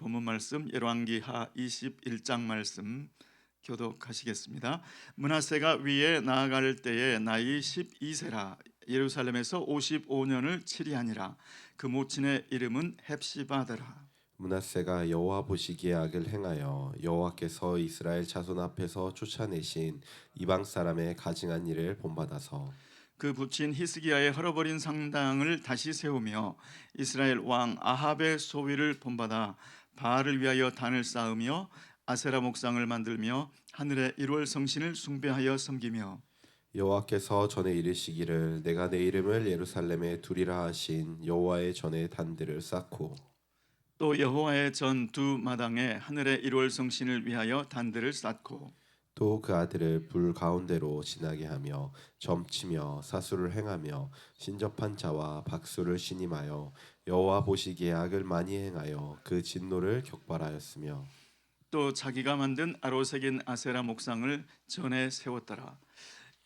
본문 말씀 열왕기하 21장 말씀 교독하시겠습니다. 므낫세가 위에 나아갈 때에 나이 12세라 예루살렘에서 55년을 치리하니라. 그 모친의 이름은 헵시바더라. 므낫세가 여호와 보시기에 악을 행하여 여호와께서 이스라엘 자손 앞에서 쫓아내신 이방 사람의 가증한 일을 본받아서 그 부친 히스기야의 헐어버린 상당을 다시 세우며 이스라엘 왕 아합의 소위를 본받아 바알을 위하여 단을 쌓으며 아세라 목상을 만들며 하늘의 일월 성신을 숭배하여 섬기며 여호와께서 전에 이르시기를 내가 내 이름을 예루살렘에 두리라 하신 여호와의 전에 단들을 쌓고 또 여호와의 전 두 마당에 하늘의 일월 성신을 위하여 단들을 쌓고 또 그 아들을 불 가운데로 지나게 하며 점치며 사수를 행하며 신접한 자와 박수를 신임하여 여호와 보시기에 악을 많이 행하여 그 진노를 격발하였으며 또 자기가 만든 아로새긴 아세라 목상을 전에 세웠더라.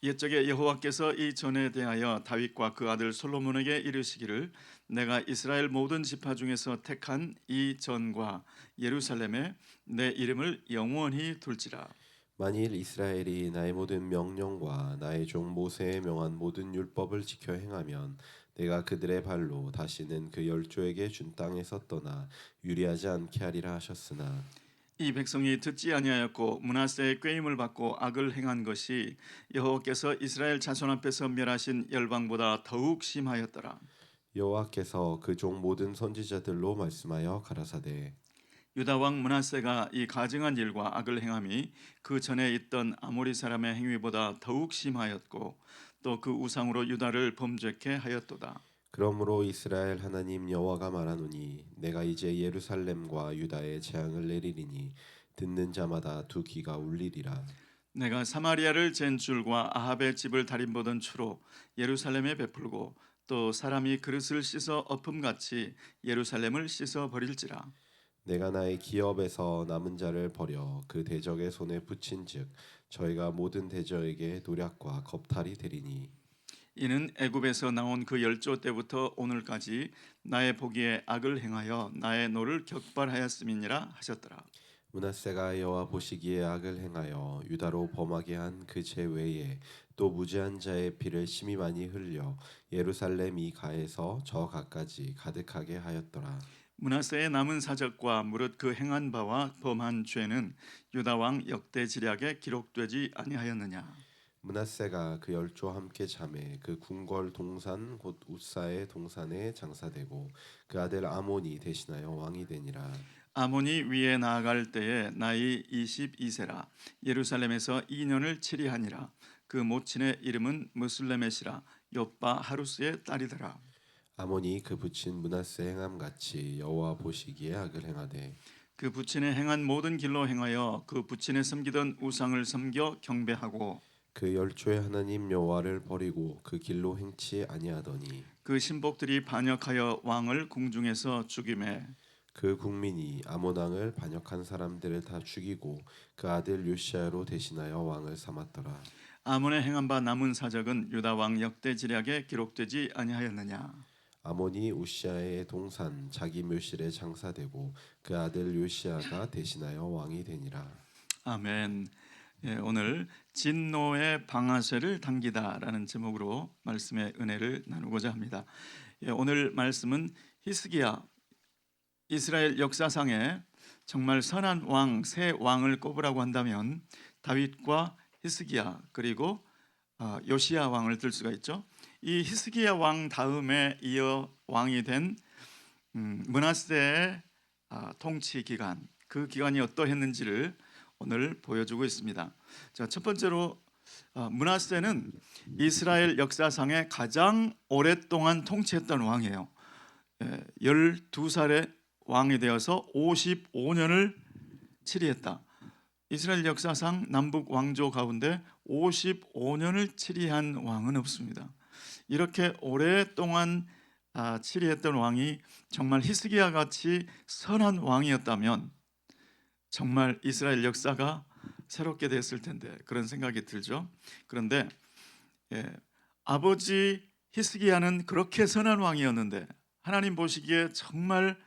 옛적에 여호와께서 이 전에 대하여 다윗과 그 아들 솔로몬에게 이르시기를 내가 이스라엘 모든 지파 중에서 택한 이 전과 예루살렘에 내 이름을 영원히 둘지라. 만일 이스라엘이 나의 모든 명령과 나의 종 모세의 명한 모든 율법을 지켜 행하면 내가 그들의 발로 다시는 그 열조에게 준 땅에서 떠나 유리하지 않게 하리라 하셨으나 이 백성이 듣지 아니하였고 므낫세의 꾀임을 받고 악을 행한 것이 여호와께서 이스라엘 자손 앞에서 멸하신 열방보다 더욱 심하였더라. 여호와께서 그 종 모든 선지자들로 말씀하여 가라사대 유다 왕 므낫세가 이 가증한 일과 악을 행함이 그 전에 있던 아모리 사람의 행위보다 더욱 심하였고 또 그 우상으로 유다를 범죄케 하였도다. 그러므로 이스라엘 하나님 여호와가 말하노니 내가 이제 예루살렘과 유다에 재앙을 내리리니 듣는 자마다 두 귀가 울리리라. 내가 사마리아를 잰 줄과 아합의 집을 달인보던 추로 예루살렘에 베풀고 또 사람이 그릇을 씻어 엎음같이 예루살렘을 씻어 버릴지라. 내가 나의 기업에서 남은 자를 버려 그 대적의 손에 붙인즉 저희가 모든 대적에게 노략과 겁탈이 되리니 이는 애굽에서 나온 그 열조 때부터 오늘까지 나의 보기에 악을 행하여 나의 노를 격발하였음이니라 하셨더라. 므낫세가 여호와 보시기에 악을 행하여 유다로 범하게 한 그 죄 외에 또 무죄한 자의 피를 심히 많이 흘려 예루살렘 이 가에서 저 가까지 가득하게 하였더라. 므낫세의 남은 사적과 무릇 그 행한 바와 범한 죄는 유다 왕 역대 지략에 기록되지 아니하였느냐. 므낫세가 그 열조와 함께 잠에 그 궁궐 동산 곧 우사의 동산에 장사되고 그 아들 아몬이 대신하여 왕이 되니라. 아몬이 위에 나아갈 때에 나이 22세라 예루살렘에서 2년을 치리하니라. 그 모친의 이름은 무슬레메시라 욥바 하루스의 딸이더라. 아몬이 그 부친 므낫세 행함 같이 여호와 보시기에 악을 행하되 그 부친의 행한 모든 길로 행하여 그 부친의 섬기던 우상을 섬겨 경배하고 그 열조의 하나님 여호와를 버리고 그 길로 행치 아니하더니 그 신복들이 반역하여 왕을 궁중에서 죽이매 그 국민이 아몬 왕을 반역한 사람들을 다 죽이고 그 아들 요시야로 대신하여 왕을 삼았더라. 아몬의 행한 바 남은 사적은 유다 왕 역대 지략에 기록되지 아니하였느냐. 아몬이 우시야의 동산 자기 묘실에 장사되고 그 아들 요시야가 대신하여 왕이 되니라. 아멘. 예, 오늘 진노의 방아쇠를 당기다라는 제목으로 말씀의 은혜를 나누고자 합니다. 예, 오늘 말씀은 히스기야 이스라엘 역사상에 정말 선한 왕, 새 왕을 꼽으라고 한다면 다윗과 히스기야 그리고 요시야 왕을 들 수가 있죠. 이 히스기야 왕 다음에 이어 왕이 된 므낫세의 통치 기간, 그 기간이 어떠했는지를 오늘 보여주고 있습니다. 자, 첫 번째로 므낫세는 이스라엘 역사상에 가장 오랫동안 통치했던 왕이에요. 12살에 왕이 되어서 55년을 치리했다. 이스라엘 역사상 남북 왕조 가운데 55년을 치리한 왕은 없습니다. 이렇게 오랫동안 치리했던 왕이 정말 히스기야 같이 선한 왕이었다면 정말 이스라엘 역사가 새롭게 됐을 텐데 그런 생각이 들죠. 그런데 아버지 히스기야는 그렇게 선한 왕이었는데 하나님 보시기에 정말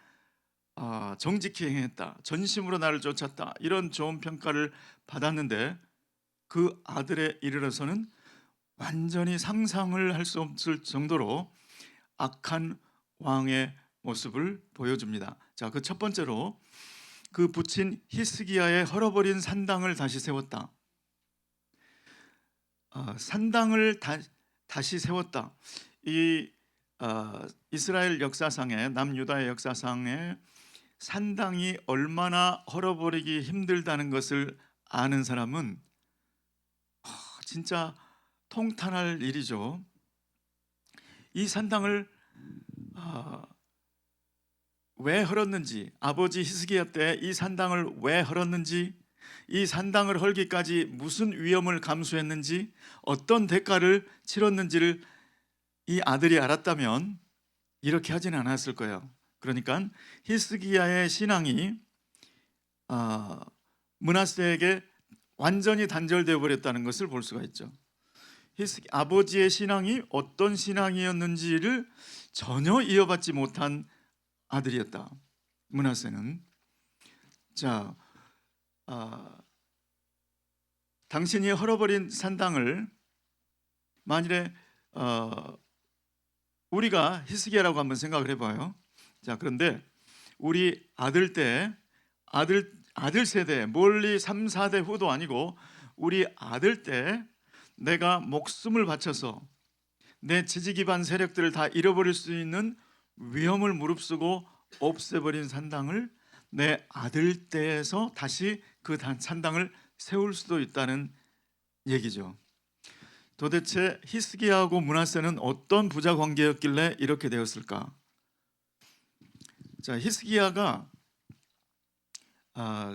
정직히 행했다, 전심으로 나를 쫓았다, 이런 좋은 평가를 받았는데 그 아들에 이르러서는 완전히 상상을 할 수 없을 정도로 악한 왕의 모습을 보여줍니다. 자, 그 첫 번째로 그 부친 히스기야의 헐어버린 산당을 다시 세웠다. 산당을 다시 세웠다. 이 이스라엘 역사상에, 남유다의 역사상에 산당이 얼마나 헐어버리기 힘들다는 것을 아는 사람은 진짜 통탄할 일이죠. 이 산당을 왜 헐었는지, 아버지 히스기야 때 이 산당을 왜 헐었는지, 이 산당을 헐기까지 무슨 위험을 감수했는지, 어떤 대가를 치렀는지를 이 아들이 알았다면 이렇게 하진 않았을 거예요. 그러니까 히스기야의 신앙이 므낫세에게 완전히 단절되어 버렸다는 것을 볼 수가 있죠. 아버지의 신앙이 어떤 신앙이었는지를 전혀 이어받지 못한 아들이었다, 므낫세는. 자, 당신이 헐어버린 산당을 만일에 우리가 히스기야라고 한번 생각을 해봐요. 자, 그런데 우리 아들 세대, 멀리 3, 4대 후도 아니고 우리 아들 때 내가 목숨을 바쳐서 내 지지 기반 세력들을 다 잃어버릴 수 있는 위험을 무릅쓰고 없애버린 산당을 내 아들 때에서 다시 그 산당을 세울 수도 있다는 얘기죠. 도대체 히스기야하고 므낫세는 어떤 부자 관계였길래 이렇게 되었을까? 자, 히스기야가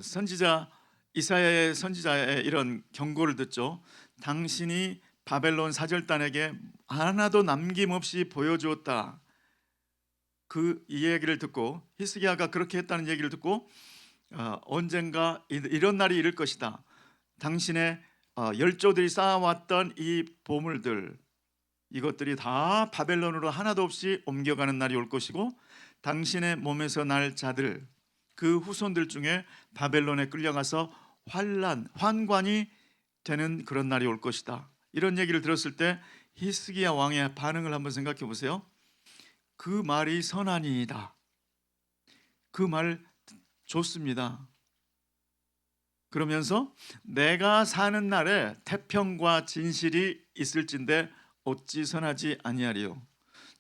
선지자 이사야의 선지자의 이런 경고를 듣죠. 당신이 바벨론 사절단에게 하나도 남김없이 보여주었다. 이 얘기를 듣고, 히스기야가 그렇게 했다는 얘기를 듣고 언젠가 이런 날이 이를 것이다. 당신의 열조들이 쌓아왔던 이 보물들, 이것들이 다 바벨론으로 하나도 없이 옮겨가는 날이 올 것이고, 당신의 몸에서 날 자들, 그 후손들 중에 바벨론에 끌려가서 환관이 되는 그런 날이 올 것이다. 이런 얘기를 들었을 때 히스기야 왕의 반응을 한번 생각해 보세요. 그 말이 선하니이다. 그 말 좋습니다. 그러면서 내가 사는 날에 태평과 진실이 있을진데 어찌 선하지 아니하리요.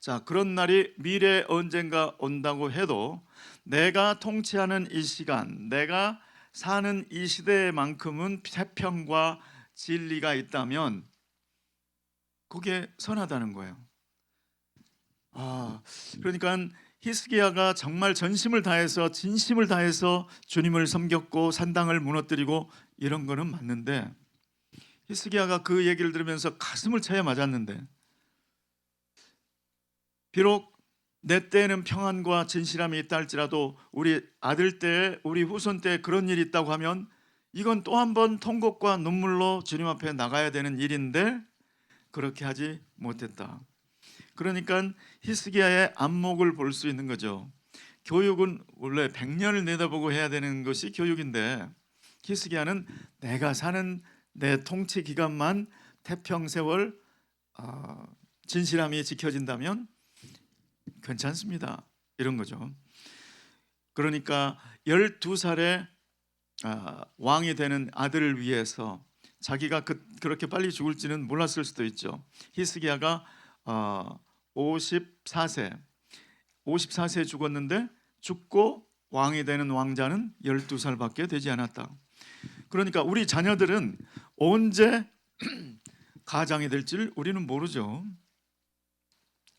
자, 그런 날이 미래에 언젠가 온다고 해도 내가 통치하는 이 시간, 내가 사는 이 시대만큼은 태평과 진리가 있다면 그게 선하다는 거예요. 그러니까 히스기야가 정말 전심을 다해서 진심을 다해서 주님을 섬겼고 산당을 무너뜨리고 이런 거는 맞는데, 히스기야가 그 얘기를 들으면서 가슴을 쳐야 맞았는데, 비록 내 때에는 평안과 진실함이 있다 할지라도 우리 아들 때, 우리 후손 때 그런 일이 있다고 하면 이건 또 한 번 통곡과 눈물로 주님 앞에 나가야 되는 일인데 그렇게 하지 못했다. 그러니까 히스기야의 안목을 볼 수 있는 거죠. 교육은 원래 100년을 내다보고 해야 되는 것이 교육인데, 히스기야는 내가 사는 내 통치 기간만 태평세월 진실함이 지켜진다면 괜찮습니다, 이런 거죠. 그러니까 12살에 왕이 되는 아들을 위해서 자기가 그렇게 빨리 죽을지는 몰랐을 수도 있죠. 히스기야가 54세에 죽었는데 죽고 왕이 되는 왕자는 12살밖에 되지 않았다. 그러니까 우리 자녀들은 언제 가장이 될지를 우리는 모르죠.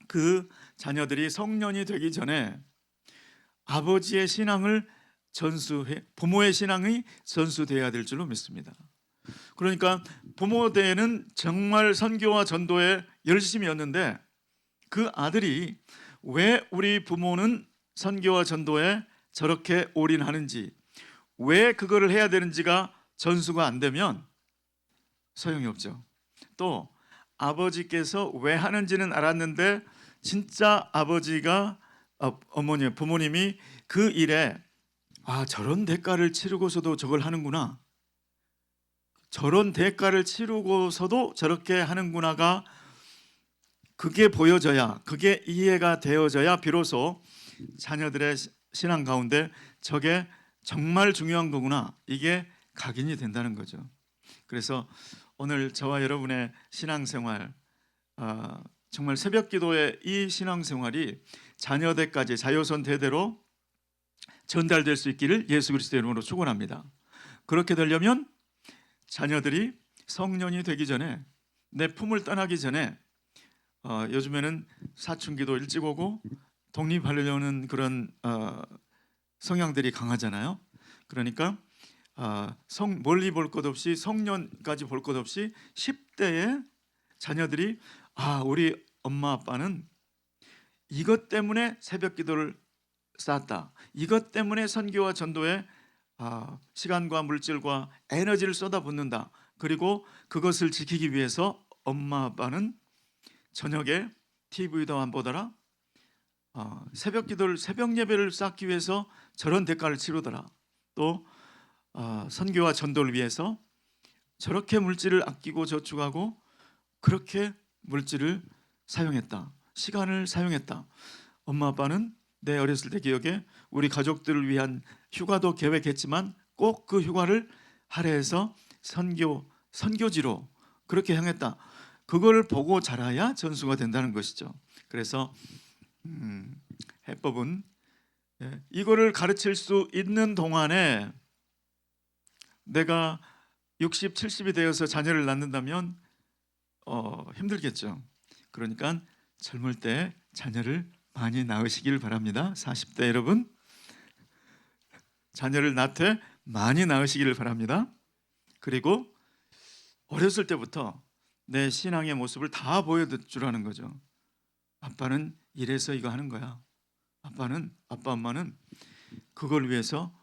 그 자녀들이 성년이 되기 전에 아버지의 신앙을 부모의 신앙이 전수돼야 될 줄로 믿습니다. 그러니까 부모 때에는 정말 선교와 전도에 열심이었는데 그 아들이 왜 우리 부모는 선교와 전도에 저렇게 올인하는지, 왜 그거를 해야 되는지가 전수가 안 되면 소용이 없죠. 또 아버지께서 왜 하는지는 알았는데 진짜 아버지가 부모님이 그 일에 저런 대가를 치르고서도 저걸 하는구나, 저런 대가를 치르고서도 저렇게 하는구나가 그게 보여져야, 그게 이해가 되어져야 비로소 자녀들의 신앙 가운데 저게 정말 중요한 거구나, 이게 각인이 된다는 거죠. 그래서 오늘 저와 여러분의 신앙생활, 정말 새벽기도의 이 신앙생활이 자녀들까지 자손 대대로 전달될 수 있기를 예수 그리스도의 이름으로 축원합니다. 그렇게 되려면 자녀들이 성년이 되기 전에, 내 품을 떠나기 전에, 요즘에는 사춘기도 일찍 오고 독립하려는 그런 성향들이 강하잖아요. 그러니까 멀리 볼 것 없이, 성년까지 볼 것 없이 10대에 자녀들이 우리 엄마 아빠는 이것 때문에 새벽 기도를 쌓았다, 이것 때문에 선교와 전도에 시간과 물질과 에너지를 쏟아붓는다, 그리고 그것을 지키기 위해서 엄마 아빠는 저녁에 TV도 안 보더라, 새벽 기도를, 새벽 예배를 쌓기 위해서 저런 대가를 치르더라, 또 선교와 전도를 위해서 저렇게 물질을 아끼고 저축하고 그렇게 물질을 사용했다, 시간을 사용했다. 엄마 아빠는 내 어렸을 때 기억에 우리 가족들을 위한 휴가도 계획했지만 꼭 그 휴가를 할애해서 선교지로 그렇게 향했다. 그걸 보고 자라야 전수가 된다는 것이죠. 그래서 해법은 이거를 가르칠 수 있는 동안에 내가 60, 70이 되어서 자녀를 낳는다면 힘들겠죠. 그러니까 젊을 때 자녀를 많이 낳으시길 바랍니다. 40대 여러분, 자녀를 낳되 많이 낳으시기를 바랍니다. 그리고 어렸을 때부터 내 신앙의 모습을 다 보여주라는 거죠. 아빠는 이래서 이거 하는 거야. 아빠 엄마는 그걸 위해서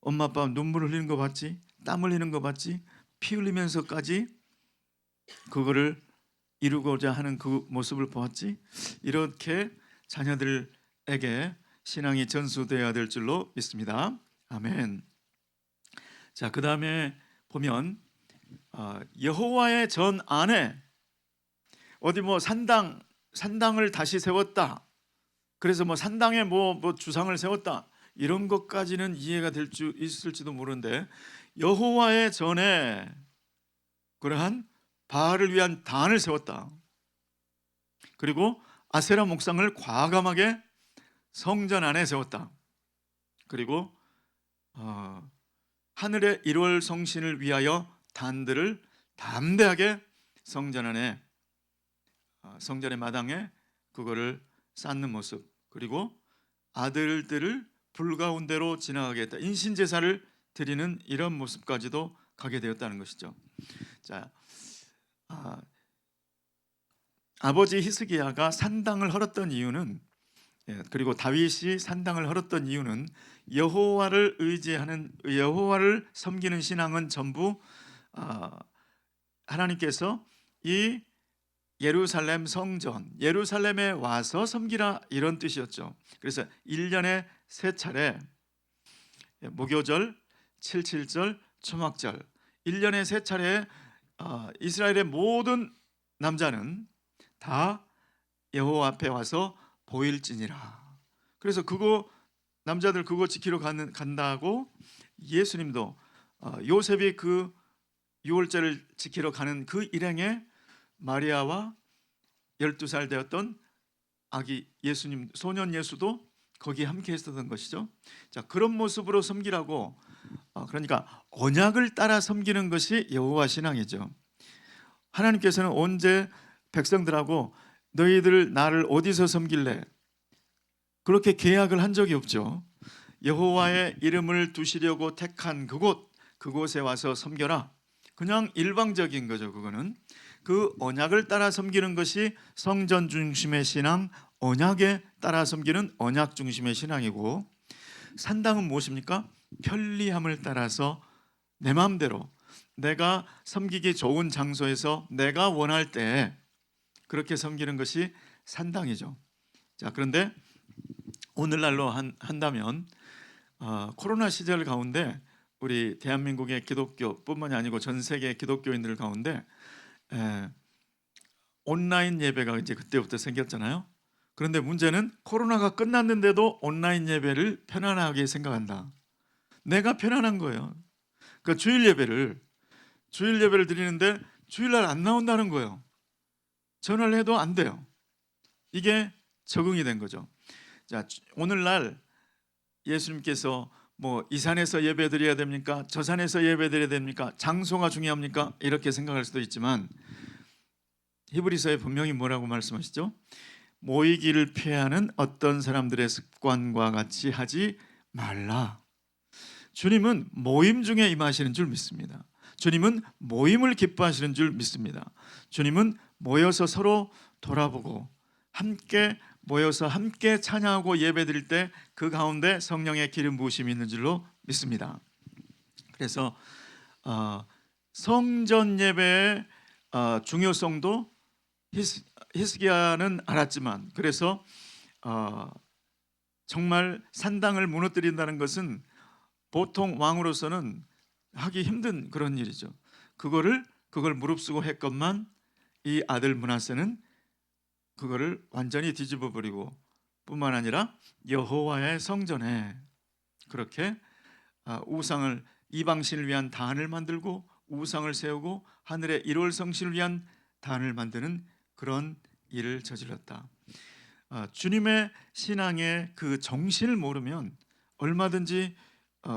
엄마 아빠 눈물 흘리는 거 봤지? 땀 흘리는 거 봤지? 피 흘리면서까지 그거를 이루고자 하는 그 모습을 보았지? 이렇게 자녀들에게 신앙이 전수되어야 될 줄로 믿습니다. 아멘. 자, 그 다음에 보면 여호와의 전 안에 어디 산당을 다시 세웠다, 그래서 산당에 뭐 주상을 세웠다, 이런 것까지는 이해가 될 수 있을지도 모르는데, 여호와의 전에 그러한 바알을 위한 단을 세웠다, 그리고 아세라 목상을 과감하게 성전 안에 세웠다, 그리고 하늘의 1월 성신을 위하여 단들을 담대하게 성전 안에, 성전의 마당에 그거를 쌓는 모습, 그리고 아들들을 불 가운데로 지나가게 했다, 인신제사를 드리는 이런 모습까지도 가게 되었다는 것이죠. 자, 아버지 히스기야가 산당을 헐었던 이유는, 그리고 다윗이 산당을 헐었던 이유는, 여호와를 의지하는, 여호와를 섬기는 신앙은 전부 하나님께서 이 예루살렘 성전, 예루살렘에 와서 섬기라, 이런 뜻이었죠. 그래서 1년에 3차례, 무교절, 7.7절, 초막절, 1년에 3차례 이스라엘의 모든 남자는 다 여호와 앞에 와서 보일지니라. 그래서 남자들 그거 지키러 간다고 예수님도 요셉이 그 유월절을 지키러 가는 그 일행에 마리아와 12살 되었던 아기 예수님, 소년 예수도 거기에 함께 했었던 것이죠. 자, 그런 모습으로 섬기라고, 그러니까 언약을 따라 섬기는 것이 여호와 신앙이죠. 하나님께서는 언제 백성들하고 너희들 나를 어디서 섬길래, 그렇게 계약을 한 적이 없죠. 여호와의 이름을 두시려고 택한 그곳에 와서 섬겨라, 그냥 일방적인 거죠. 그거는 그 언약을 따라 섬기는 것이 성전 중심의 신앙, 언약에 따라 섬기는 언약 중심의 신앙이고, 산당은 무엇입니까? 편리함을 따라서 내 마음대로 내가 섬기기 좋은 장소에서 내가 원할 때 그렇게 섬기는 것이 산당이죠. 자, 그런데 오늘날로 한다면 코로나 시절 가운데 우리 대한민국의 기독교뿐만이 아니고 전 세계 기독교인들 가운데 온라인 예배가 이제 그때부터 생겼잖아요. 그런데 문제는 코로나가 끝났는데도 온라인 예배를 편안하게 생각한다. 내가 편안한 거예요. 그러니까 주일 예배를 드리는데 주일날 안 나온다는 거예요. 전화를 해도 안 돼요. 이게 적응이 된 거죠. 자, 오늘날 예수님께서 뭐 이 산에서 예배 드려야 됩니까? 저 산에서 예배 드려야 됩니까? 장소가 중요합니까? 이렇게 생각할 수도 있지만 히브리서에 분명히 뭐라고 말씀하시죠? 모이기를 피하는 어떤 사람들의 습관과 같이 하지 말라. 주님은 모임 중에 임하시는 줄 믿습니다. 주님은 모임을 기뻐하시는 줄 믿습니다. 주님은 모여서 서로 돌아보고 함께 모여서 함께 찬양하고 예배드릴 때 그 가운데 성령의 기름 부으심이 있는 줄로 믿습니다. 그래서 성전 예배의 중요성도 히스기야는 알았지만, 그래서 정말 산당을 무너뜨린다는 것은 보통 왕으로서는 하기 힘든 그런 일이죠. 그걸 무릅쓰고 했건만 이 아들 므낫세는 그거를 완전히 뒤집어 버리고 뿐만 아니라 여호와의 성전에 그렇게 우상을, 이방신을 위한 단을 만들고 우상을 세우고 하늘의 일월 성신을 위한 단을 만드는 그런 일을 저질렀다. 주님의 신앙의 그 정신을 모르면 얼마든지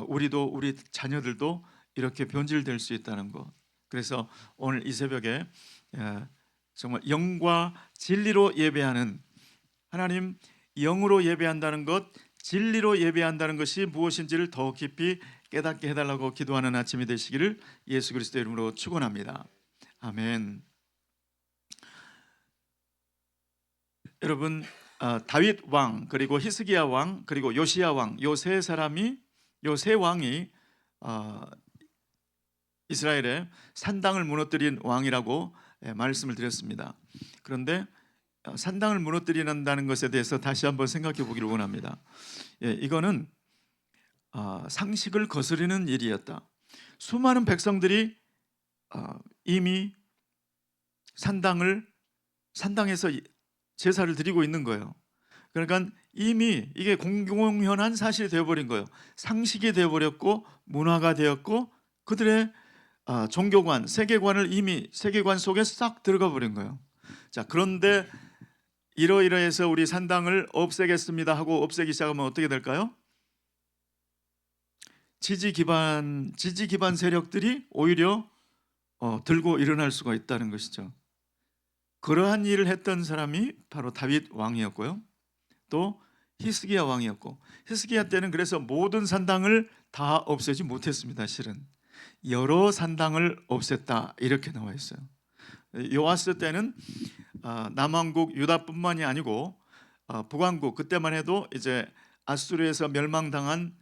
우리도 우리 자녀들도 이렇게 변질될 수 있다는 것. 그래서 오늘 이 새벽에 정말 영과 진리로 예배하는, 하나님 영으로 예배한다는 것, 진리로 예배한다는 것이 무엇인지를 더 깊이 깨닫게 해달라고 기도하는 아침이 되시기를 예수 그리스도의 이름으로 축원합니다. 아멘. 여러분, 다윗 왕, 그리고 히스기야 왕, 그리고 요시야 왕, 요 세 왕이 이스라엘의 산당을 무너뜨린 왕이라고 말씀을 드렸습니다. 그런데 산당을 무너뜨린다는 것에 대해서 다시 한번 생각해 보기를 원합니다. 이거는 상식을 거스르는 일이었다. 수많은 백성들이 이미 산당에서 제사를 드리고 있는 거예요. 그러니까 이미 이게 공공연한 사실이 되어버린 거예요. 상식이 되어버렸고 문화가 되었고 그들의 종교관, 세계관을 이미 세계관 속에 싹 들어가 버린 거예요. 자, 그런데 이러이러해서 우리 산당을 없애겠습니다 하고 없애기 시작하면 어떻게 될까요? 지지 기반 세력들이 오히려 들고 일어날 수가 있다는 것이죠. 그러한 일을 했던 사람이 바로 다윗 왕이었고요. 또 히스기야 왕이었고, 히스기야 때는 그래서 모든 산당을 다 없애지 못했습니다. 실은 여러 산당을 없앴다 이렇게 나와 있어요. 요아스 때는 남왕국 유다뿐만이 아니고 북왕국, 그때만 해도 이제 아수르에서 멸망당한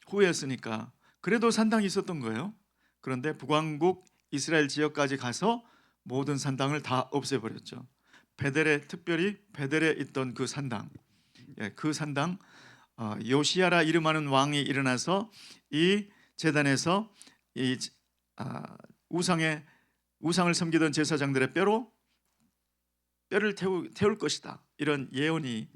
후였으니까 그래도 산당이 있었던 거예요. 그런데 북왕국 이스라엘 지역까지 가서 모든 산당을 다 없애버렸죠. 특별히 베델에 있던 그 산당, 그 산당, 요시야라 이름하는 왕이 일어나서 이 제단에서 이 우상을 섬기던 제사장들의 뼈를 태울 것이다, 이런 예언이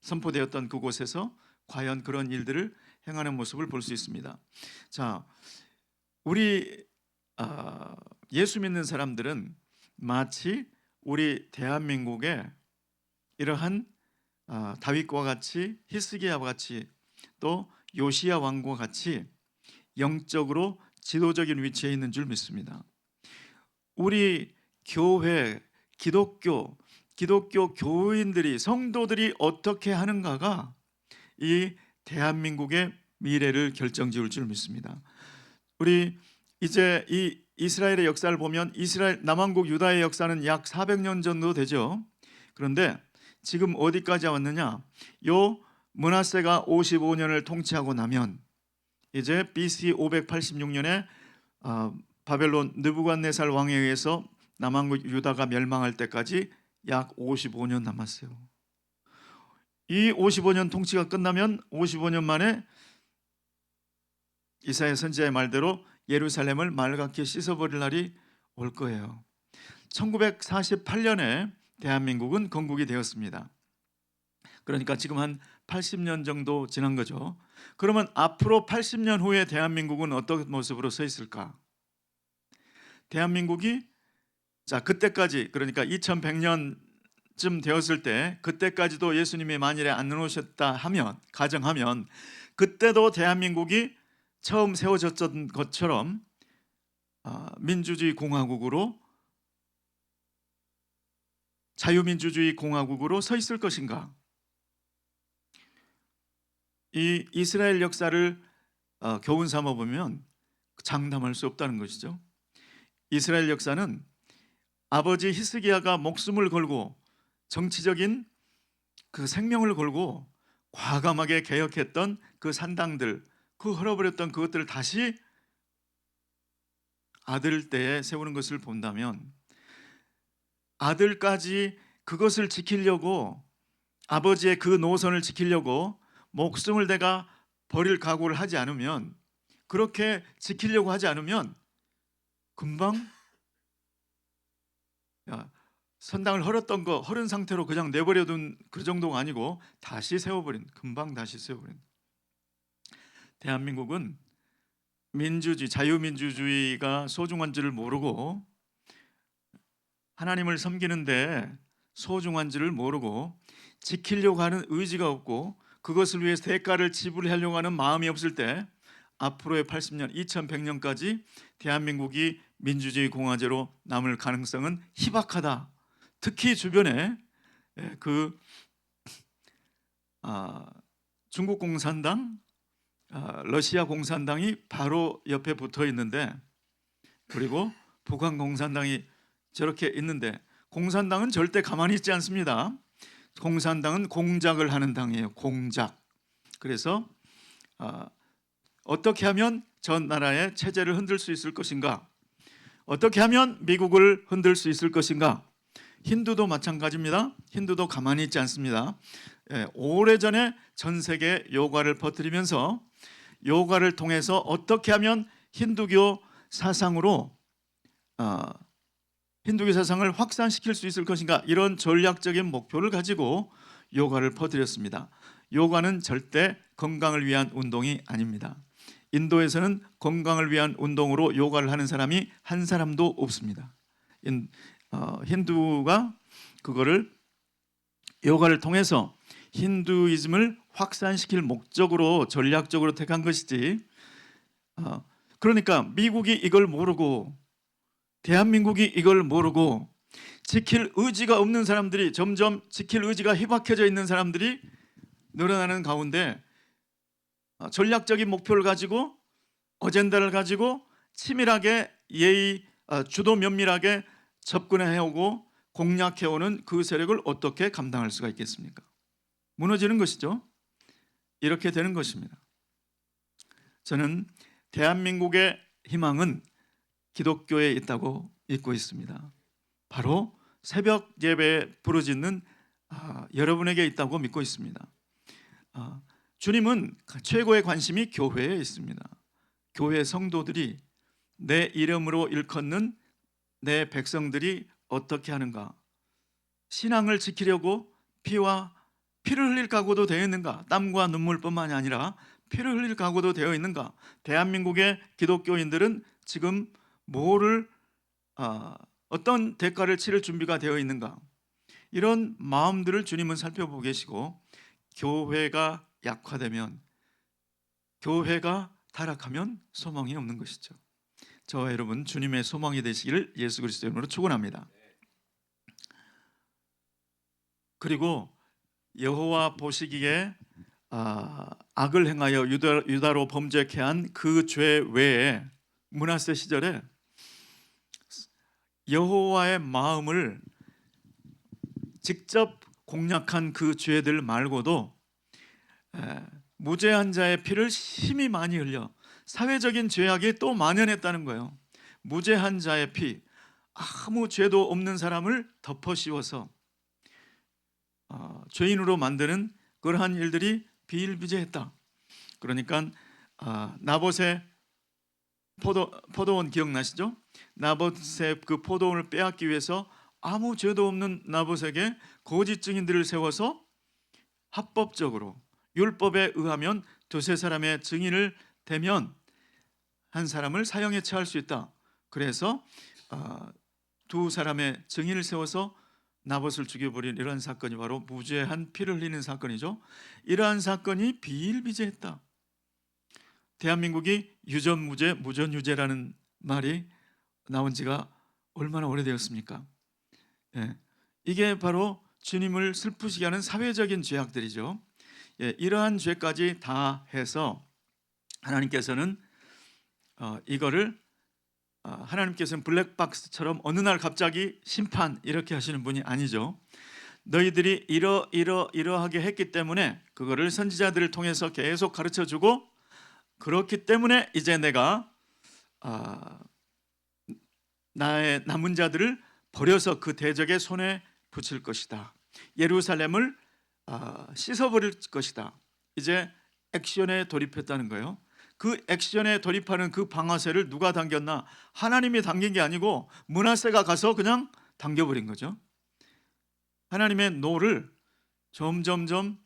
선포되었던 그곳에서 과연 그런 일들을 행하는 모습을 볼 수 있습니다. 자, 우리 예수 믿는 사람들은 마치 우리 대한민국의 이러한 다윗과 같이, 히스기야와 같이, 또 요시야 왕과 같이 영적으로 지도적인 위치에 있는 줄 믿습니다. 우리 교회, 기독교 교인들이, 성도들이 어떻게 하는가가 이 대한민국의 미래를 결정지을 줄 믿습니다. 우리 이제 이 이스라엘의 역사를 보면 이스라엘 남왕국 유다의 역사는 약 400년 정도 되죠. 그런데 지금 어디까지 왔느냐? 요 므낫세가 55년을 통치하고 나면 이제 BC 586년에 바벨론 느부갓네살 왕에 의해서 남왕국 유다가 멸망할 때까지 약 55년 남았어요. 이 55년 통치가 끝나면 55년 만에 이사야 선지자의 말대로 예루살렘을 맑게 씻어버릴 날이 올 거예요. 1948년에 대한민국은 건국이 되었습니다. 그러니까 지금 한 80년 정도 지난 거죠. 그러면 앞으로 80년 후에 대한민국은 어떤 모습으로 서 있을까? 대한민국이 그때까지, 그러니까 2100년쯤 되었을 때, 그때까지도 예수님이 만일에 안 오셨다 하면, 가정하면, 그때도 대한민국이 처음 세워졌던 것처럼 민주주의 공화국으로, 자유민주주의 공화국으로 서 있을 것인가? 이 이스라엘 역사를 교훈 삼아 보면 장담할 수 없다는 것이죠. 이스라엘 역사는 아버지 히스기야가 목숨을 걸고 정치적인 그 생명을 걸고 과감하게 개혁했던 그 산당들, 그 헐어버렸던 그것들을 다시 아들 때에 세우는 것을 본다면, 아들까지 그것을 지키려고, 아버지의 그 노선을 지키려고 목숨을 내가 버릴 각오를 하지 않으면, 그렇게 지키려고 하지 않으면 금방 선당을 헐었던 거 헐은 상태로 그냥 내버려둔 그 정도가 아니고 다시 세워버린, 금방 다시 세워버린. 대한민국은 민주주의, 자유민주주의가 소중한 줄을 모르고, 하나님을 섬기는데 소중한 줄을 모르고, 지키려고 하는 의지가 없고, 그것을 위해서 대가를 지불하려고 하는 마음이 없을 때 앞으로의 80년, 2100년까지 대한민국이 민주주의 공화제로 남을 가능성은 희박하다. 특히 주변에 중국 공산당, 러시아 공산당이 바로 옆에 붙어 있는데, 그리고 북한 공산당이 저렇게 있는데, 공산당은 절대 가만히 있지 않습니다. 공산당은 공작을 하는 당이에요. 공작. 그래서 어떻게 하면 전 나라의 체제를 흔들 수 있을 것인가? 어떻게 하면 미국을 흔들 수 있을 것인가? 힌두도 마찬가지입니다. 힌두도 가만히 있지 않습니다. 오래전에 전 세계 요가를 퍼뜨리면서, 요가를 통해서 어떻게 하면 힌두교 사상으로 힌두교 사상을 확산시킬 수 있을 것인가, 이런 전략적인 목표를 가지고 요가를 퍼뜨렸습니다. 요가는 절대 건강을 위한 운동이 아닙니다. 인도에서는 건강을 위한 운동으로 요가를 하는 사람이 한 사람도 없습니다. 힌두가 그거를, 요가를 통해서 힌두이즘을 확산시킬 목적으로 전략적으로 택한 것이지, 그러니까 미국이 이걸 모르고, 대한민국이 이걸 모르고, 지킬 의지가 없는 사람들이, 점점 지킬 의지가 희박해져 있는 사람들이 늘어나는 가운데, 전략적인 목표를 가지고, 어젠다를 가지고 치밀하게 주도 면밀하게 접근해오고 공략해오는 그 세력을 어떻게 감당할 수가 있겠습니까? 무너지는 것이죠. 이렇게 되는 것입니다. 저는 대한민국의 희망은 기독교에 있다고 믿고 있습니다. 바로 새벽 예배에 부르짖는 여러분에게 있다고 믿고 있습니다. 주님은 최고의 관심이 교회에 있습니다. 교회 성도들이, 내 이름으로 일컫는 내 백성들이 어떻게 하는가? 신앙을 지키려고 피를 흘릴 각오도 되어 있는가? 땀과 눈물뿐만이 아니라 피를 흘릴 각오도 되어 있는가? 대한민국의 기독교인들은 지금 어떤 대가를 치를 준비가 되어 있는가? 이런 마음들을 주님은 살펴보고 계시고, 교회가 약화되면, 교회가 타락하면 소망이 없는 것이죠. 저와 여러분 주님의 소망이 되시기를 예수 그리스도의 이름으로 축원합니다. 그리고 여호와 보시기에 악을 행하여 유다로 범죄케 한 그 죄 외에, 므낫세 시절에 여호와의 마음을 직접 공략한 그 죄들 말고도 무죄한 자의 피를 심히 많이 흘려 사회적인 죄악이 또 만연했다는 거예요. 무죄한 자의 피, 아무 죄도 없는 사람을 덮어 씌워서 죄인으로 만드는 그러한 일들이 비일비재했다. 그러니까 나봇의 포도원 기억나시죠? 나봇의 그 포도원을 빼앗기 위해서 아무 죄도 없는 나봇에게 거짓 증인들을 세워서 합법적으로 율법에 의하면 두세 사람의 증인을 대면 한 사람을 사형에 처할 수 있다. 그래서 두 사람의 증인을 세워서 나봇을 죽여버린 이러한 사건이 바로 무죄한 피를 흘리는 사건이죠. 이러한 사건이 비일비재했다. 대한민국이 유전무죄, 무전유죄라는 말이 나온 지가 얼마나 오래되었습니까? 예, 이게 바로 주님을 슬프시게 하는 사회적인 죄악들이죠. 예, 이러한 죄까지 다 해서 하나님께서는 이거를 하나님께서는 블랙박스처럼 어느 날 갑자기 심판 이렇게 하시는 분이 아니죠. 너희들이 이러하게 했기 때문에 그거를 선지자들을 통해서 계속 가르쳐주고, 그렇기 때문에 이제 내가 나의 남은 자들을 버려서 그 대적의 손에 붙일 것이다. 예루살렘을 씻어버릴 것이다. 이제 액션에 돌입했다는 거예요. 그 액션에 돌입하는 그 방아쇠를 누가 당겼나? 하나님이 당긴 게 아니고 므낫세가 가서 그냥 당겨버린 거죠. 하나님의 노를 점점점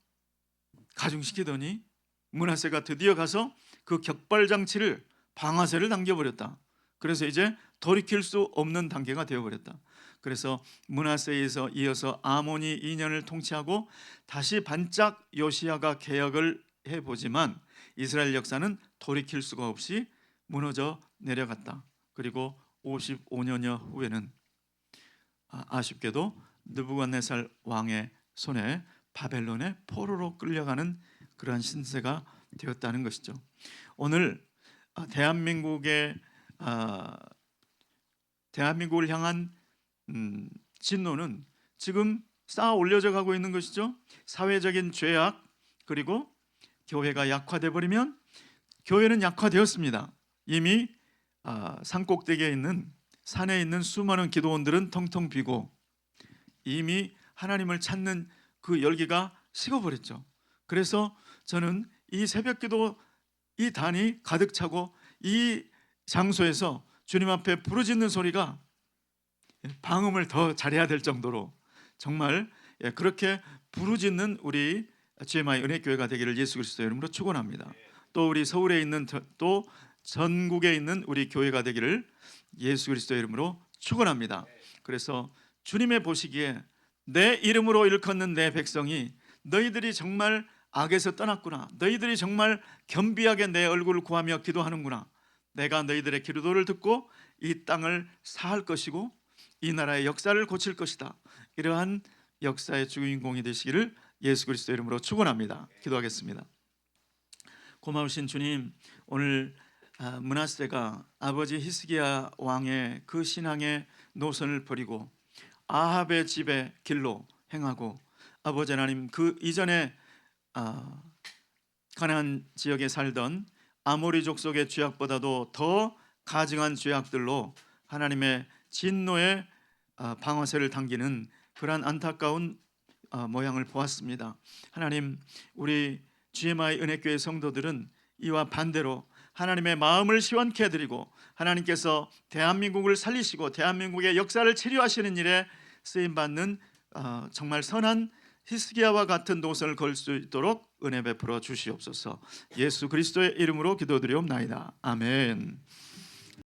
가중시키더니 므낫세가 드디어 가서 그 격발장치를, 방아쇠를 당겨버렸다. 그래서 이제 돌이킬 수 없는 단계가 되어버렸다. 그래서 므낫세에서 이어서 아몬이 2년을 통치하고 다시 반짝 요시야가 개혁을 해보지만 이스라엘 역사는 돌이킬 수가 없이 무너져 내려갔다. 그리고 55년여 후에는 아쉽게도 느부갓네살 왕의 손에 바벨론의 포로로 끌려가는 그러한 신세가 되었다는 것이죠. 오늘 대한민국을 향한 진노는 지금 쌓아 올려져 가고 있는 것이죠. 사회적인 죄악, 그리고 교회가 약화돼 버리면, 교회는 약화되었습니다. 이미 산꼭대기에 있는, 산에 있는 수많은 기도원들은 텅텅 비고 이미 하나님을 찾는 그 열기가 식어버렸죠. 그래서 저는 이 새벽기도 이 단이 가득 차고 이 장소에서 주님 앞에 부르짖는 소리가 방음을 더 잘해야 될 정도로 정말 그렇게 부르짖는 우리 GMI 은혜교회가 되기를 예수 그리스도의 이름으로 축원합니다. 또 우리 서울에 있는, 또 전국에 있는 우리 교회가 되기를 예수 그리스도의 이름으로 축원합니다. 그래서 주님의 보시기에 내 이름으로 일컫는 내 백성이 너희들이 정말 악에서 떠났구나, 너희들이 정말 겸비하게 내 얼굴을 구하며 기도하는구나, 내가 너희들의 기도를 듣고 이 땅을 사할 것이고 이 나라의 역사를 고칠 것이다. 이러한 역사의 주인공이 되시기를 예수 그리스도의 이름으로 축원합니다. 기도하겠습니다. 고마우신 주님, 오늘 므낫세가 아버지 히스기야 왕의 그 신앙의 노선을 버리고 아합의 집의 길로 행하고, 아버지 하나님 그 이전에 가나안 지역에 살던 아모리 족속의 죄악보다도 더 가증한 죄악들로 하나님의 진노의 방아쇠를 당기는 그러한 안타까운 모양을 보았습니다. 하나님, 우리 GMI 은혜교회 성도들은 이와 반대로 하나님의 마음을 시원케 해드리고 하나님께서 대한민국을 살리시고 대한민국의 역사를 치료하시는 일에 쓰임받는 정말 선한 히스기야와 같은 노선을 걸 수 있도록 은혜 베풀어 주시옵소서. 예수 그리스도의 이름으로 기도드리옵나이다. 아멘.